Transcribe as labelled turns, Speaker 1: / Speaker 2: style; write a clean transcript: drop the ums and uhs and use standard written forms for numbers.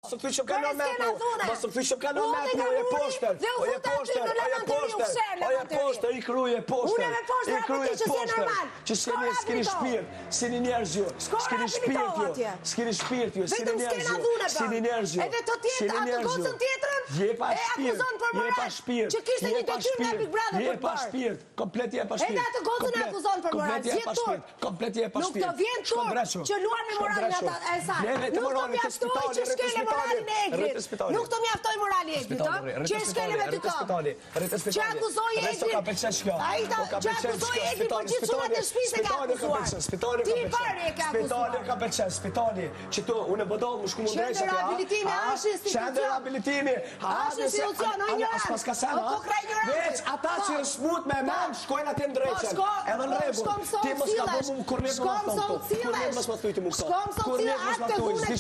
Speaker 1: Së të që kanon metru, mos të që kanon metru, oje poshter, i kruje poshter, që s'keni shpirt, s'keni njerëz ju, s'keni shpirt ju, s'keni njerëz ju, je pa shpirt, komplet je pa shpirt,
Speaker 2: nuk të vjen tur që luan me moralin e saj, nuk të mjaftoj që shkele moralin e Egrit, nuk të mjaftoj moralin e Egrit, që e shkele me të kom, që akuzoj Egrit, që akuzoj Egrit për gjithë shumat e shpis e ka akuzuar, ti i pari e ka akuzuar.
Speaker 1: Spitali, që tu, unë e bëdohë më shku më ndrejse
Speaker 2: Qendër rehabilitimi, ashtë institucion, o ignorant, o kokra ignorant.
Speaker 1: Veç, ata që smut me men, shkojnë atë ndrejqen, edhe në rebu, ti mos ka bo mu kur një më thëmë tu, kur një mos më thujti mu këto, kur një mos më thujti,